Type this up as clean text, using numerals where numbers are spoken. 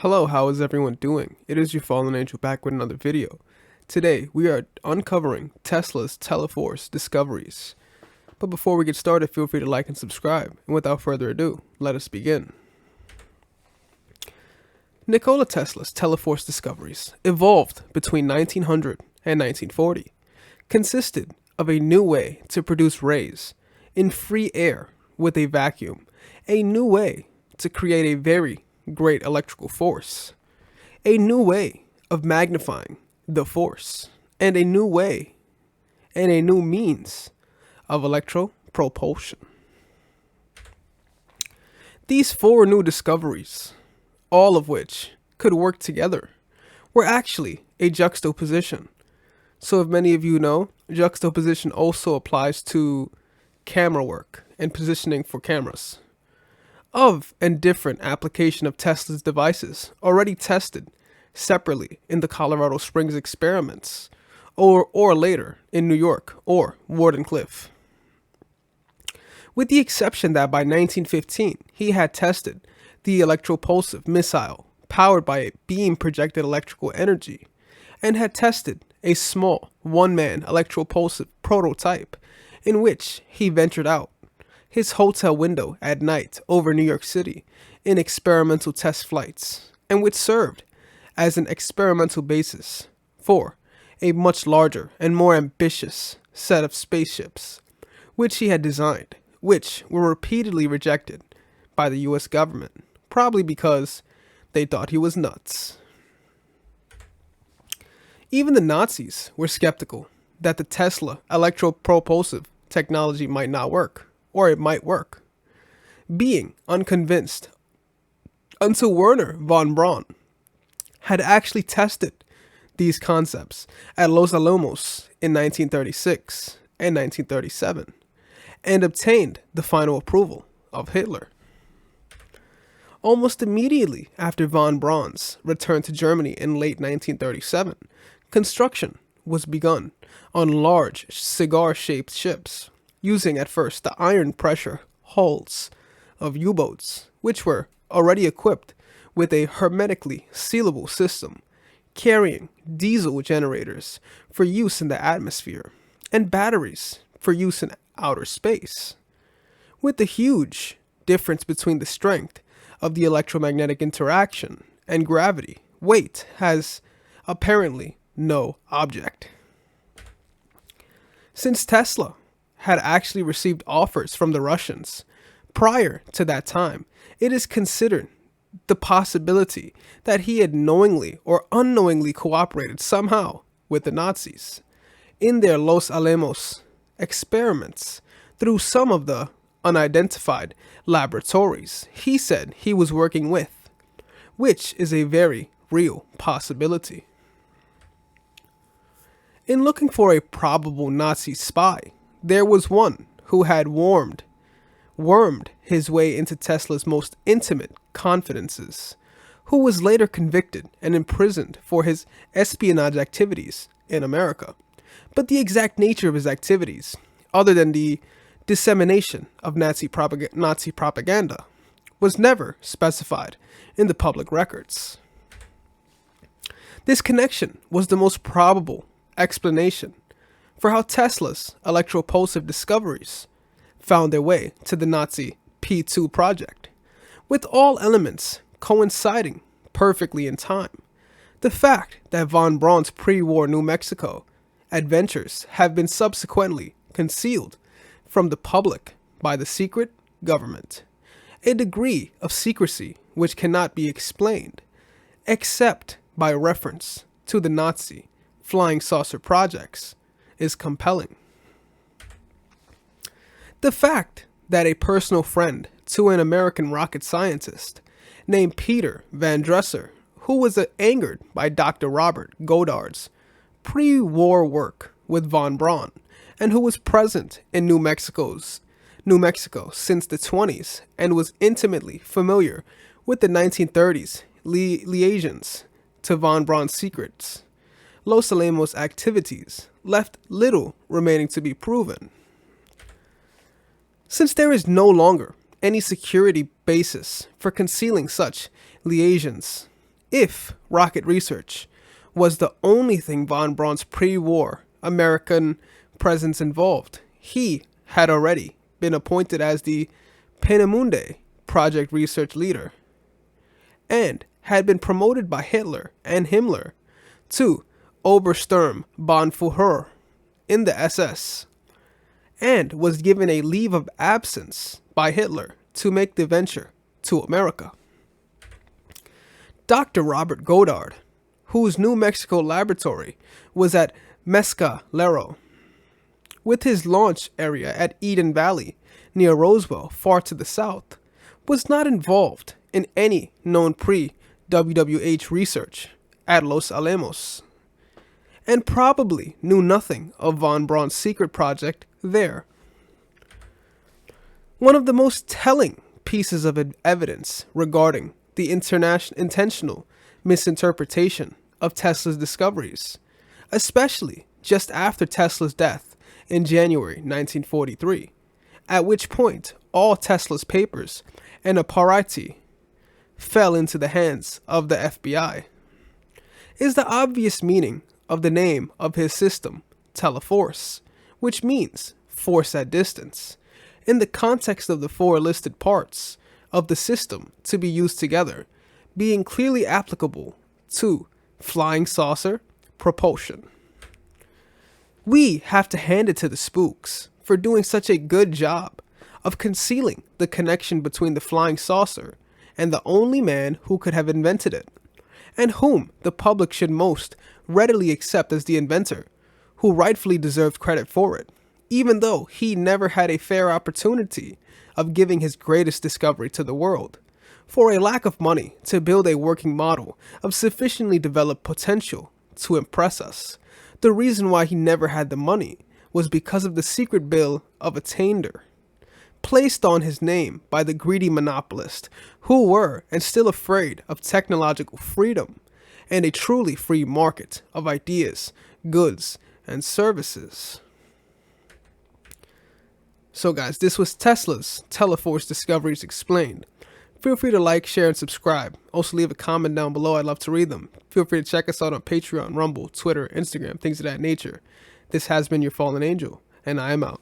Hello, how is everyone doing? It is your fallen angel back with another video. Today, we are uncovering Tesla's TELEFORCE discoveries. But before we get started, feel free to like and subscribe. And without further ado, let us begin. Nikola Tesla's TELEFORCE discoveries evolved between 1900 and 1940, consisted of a new way to produce rays in free air with a vacuum, a new way to create a very great electrical force, a new way of magnifying the force, and a new way and a new means of electropropulsion. These four new discoveries, all of which could work together, were actually a juxtaposition. So if many of you know, juxtaposition also applies to camera work and positioning for cameras. Of and different application of Tesla's devices already tested separately in the Colorado Springs experiments or later in New York or Wardenclyffe. With the exception that by 1915 he had tested the electropulsive missile powered by a beam projected electrical energy and had tested a small one-man electropulsive prototype in which he ventured out his hotel window at night over New York City in experimental test flights, and which served as an experimental basis for a much larger and more ambitious set of spaceships, which he had designed, which were repeatedly rejected by the US government, probably because they thought he was nuts. Even the Nazis were skeptical that the Tesla electropropulsive technology might not work, or it might work, being unconvinced until Werner von Braun had actually tested these concepts at Los Alamos in 1936 and 1937 and obtained the final approval of Hitler. Almost immediately after von Braun's return to Germany in late 1937, construction was begun on large cigar-shaped ships, using at first the iron pressure hulls of U-boats, which were already equipped with a hermetically sealable system, carrying diesel generators for use in the atmosphere and batteries for use in outer space. With the huge difference between the strength of the electromagnetic interaction and gravity, weight has apparently no object. Since Tesla had actually received offers from the Russians prior to that time, it is considered the possibility that he had knowingly or unknowingly cooperated somehow with the Nazis in their Los Alamos experiments through some of the unidentified laboratories he said he was working with, which is a very real possibility. In looking for a probable Nazi spy, there was one who had wormed his way into Tesla's most intimate confidences, who was later convicted and imprisoned for his espionage activities in America. But the exact nature of his activities, other than the dissemination of Nazi propaganda, was never specified in the public records. This connection was the most probable explanation for how Tesla's electropulsive discoveries found their way to the Nazi P2 project, with all elements coinciding perfectly in time. The fact that von Braun's pre-war New Mexico adventures have been subsequently concealed from the public by the secret government, a degree of secrecy which cannot be explained except by reference to the Nazi flying saucer projects, is compelling. The fact that a personal friend to an American rocket scientist named Peter Van Dresser, who was angered by Dr. Robert Goddard's pre-war work with von Braun, and who was present in New Mexico since the 20s and was intimately familiar with the 1930s liaisons to von Braun's secrets, Los Alamos activities left little remaining to be proven. Since there is no longer any security basis for concealing such liaisons, If rocket research was the only thing von Braun's pre-war American presence involved, he had already been appointed as the Peenemünde project research leader and had been promoted by Hitler and Himmler to Obersturmbannführer in the SS, and was given a leave of absence by Hitler to make the venture to America. Dr. Robert Goddard, whose New Mexico laboratory was at Mescalero, with his launch area at Eden Valley near Roswell far to the south, was not involved in any known pre-WWH research at Los Alamos, and probably knew nothing of von Braun's secret project there. One of the most telling pieces of evidence regarding the intentional misinterpretation of Tesla's discoveries, especially just after Tesla's death in January 1943, at which point all Tesla's papers and apparatus fell into the hands of the FBI, is the obvious meaning of the name of his system, TELEFORCE, which means force at distance, in the context of the four listed parts of the system to be used together, being clearly applicable to flying saucer propulsion. We have to hand it to the spooks for doing such a good job of concealing the connection between the flying saucer and the only man who could have invented it, and whom the public should most readily accept as the inventor, who rightfully deserved credit for it, even though he never had a fair opportunity of giving his greatest discovery to the world, for a lack of money to build a working model of sufficiently developed potential to impress us. The reason why he never had the money was because of the secret bill of attainder placed on his name by the greedy monopolists who were and still afraid of technological freedom and a truly free market of ideas, goods, and services. So guys, this was Tesla's TELEFORCE Discoveries Explained. Feel free to like, share, and subscribe. Also leave a comment down below. I'd love to read them. Feel free to check us out on Patreon, Rumble, Twitter, Instagram, things of that nature. This has been your fallen angel, and I am out.